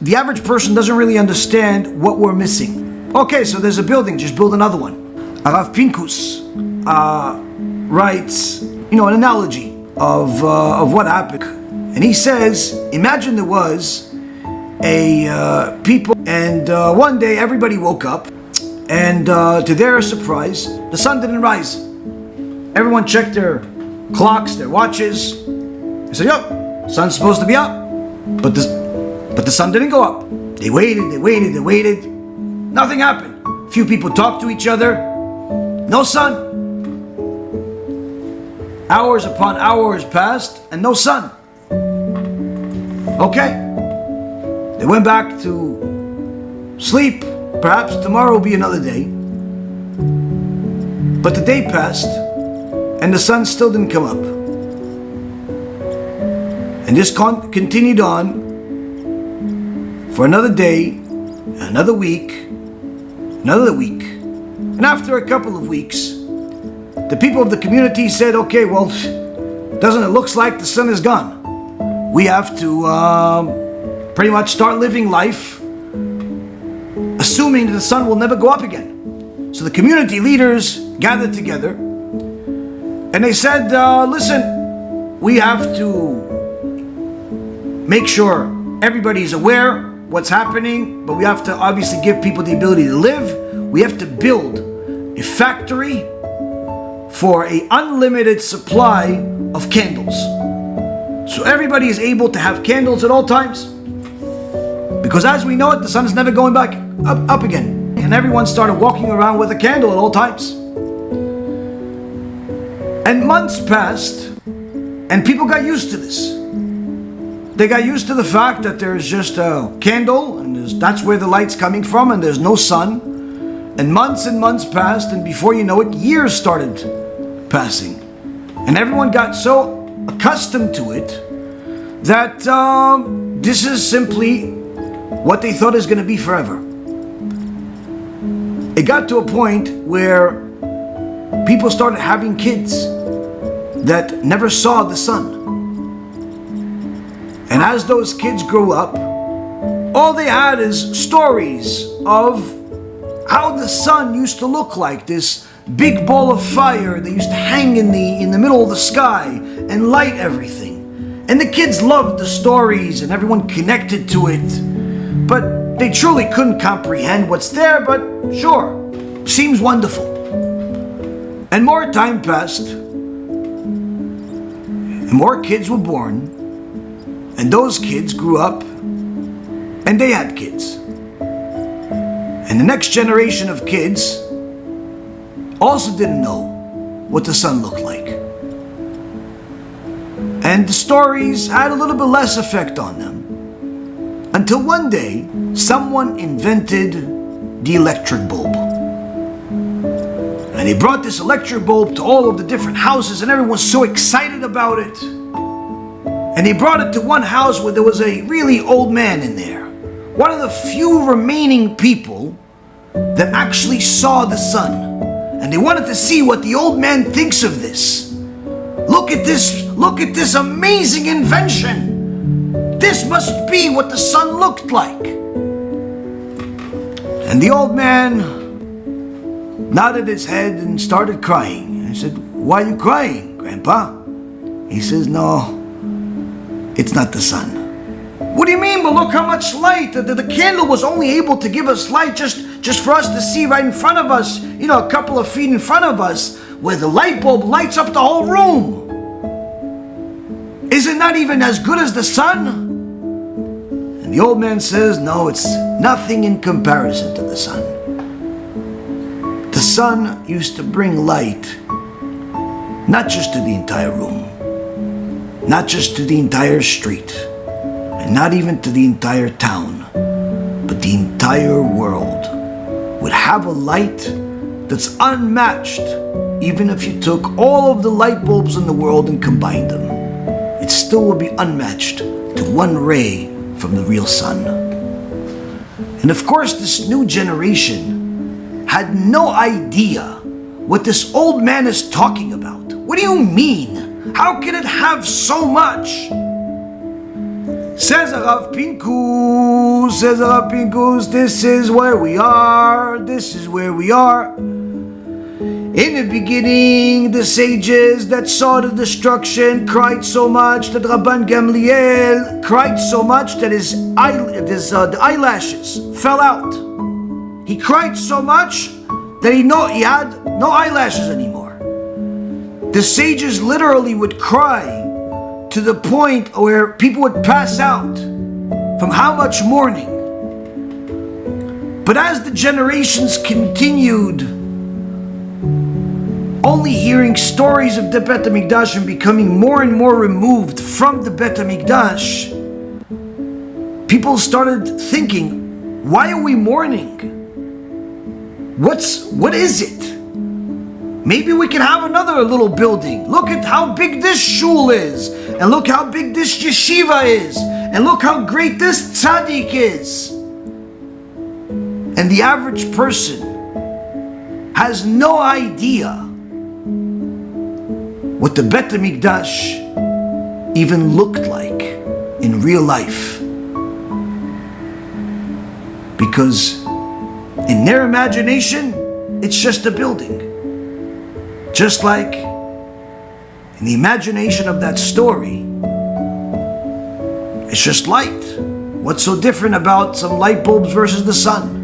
The average person doesn't really understand what we're missing. Okay, so there's a building, just build another one. Rav Pinkus writes, an analogy of what happened. And he says, imagine there was a people, and one day everybody woke up, and to their surprise, the sun didn't rise. Everyone checked their clocks, their watches. They said, yo, sun's supposed to be up. But the sun didn't go up. They waited. Nothing happened. Few people talked to each other. No sun. Hours upon hours passed and no sun. Okay. They went back to sleep. Perhaps tomorrow will be another day. But the day passed and the sun still didn't come up. And this continued on for another day, another week. And after a couple of weeks, the people of the community said, okay, well, doesn't it look like the sun is gone? We have to pretty much start living life assuming that the sun will never go up again. So the community leaders gathered together and they said, listen, we have to make sure everybody's aware what's happening, but we have to obviously give people the ability to live. We have to build a factory for an unlimited supply of candles. So everybody is able to have candles at all times. Because as we know it, the sun is never going back up again. And everyone started walking around with a candle at all times. And months passed, and people got used to this. They got used to the fact that there's just a candle, and that's where the light's coming from, and there's no sun. And months passed, and before you know it, years started passing. And everyone got so accustomed to it that this is simply what they thought is going to be forever. It got to a point where people started having kids that never saw the sun. And as those kids grew up, all they had is stories of how the sun used to look like, this big ball of fire that used to hang in the middle of the sky and light everything. And the kids loved the stories and everyone connected to it. But they truly couldn't comprehend what's there, but sure, seems wonderful. And more time passed, and more kids were born. And those kids grew up, and they had kids. And the next generation of kids also didn't know what the sun looked like. And the stories had a little bit less effect on them. Until one day, someone invented the electric bulb. And they brought this electric bulb to all of the different houses, and everyone was so excited about it. And they brought it to one house where there was a really old man in there. One of the few remaining people that actually saw the sun. And they wanted to see what the old man thinks of this. Look at this amazing invention. This must be what the sun looked like. And the old man nodded his head and started crying. I said, why are you crying, Grandpa? He says, no. It's not the sun. What do you mean? But look how much light. The candle was only able to give us light just for us to see right in front of us, a couple of feet in front of us, where the light bulb lights up the whole room. Is it not even as good as the sun? And the old man says, no, it's nothing in comparison to the sun. The sun used to bring light, not just to the entire room, not just to the entire street, and not even to the entire town, but the entire world would have a light that's unmatched. Even if you took all of the light bulbs in the world and combined them, it still would be unmatched to one ray from the real sun. And of course, this new generation had no idea what this old man is talking about. What do you mean? How can it have so much? Says Rav Pinkus, this is where we are. This is where we are. In the beginning, the sages that saw the destruction cried so much that Rabban Gamliel cried so much that the eyelashes fell out. He cried so much that he had no eyelashes anymore. The sages literally would cry to the point where people would pass out from how much mourning. But as the generations continued, only hearing stories of the Bet HaMikdash and becoming more and more removed from the Bet HaMikdash, people started thinking, why are we mourning? What is it? Maybe we can have another little building. Look at how big this shul is, and look how big this yeshiva is, and look how great this tzaddik is. And the average person has no idea what the Bet HaMikdash even looked like in real life. Because in their imagination, it's just a building. Just like in the imagination of that story, it's just light. What's so different about some light bulbs versus the sun?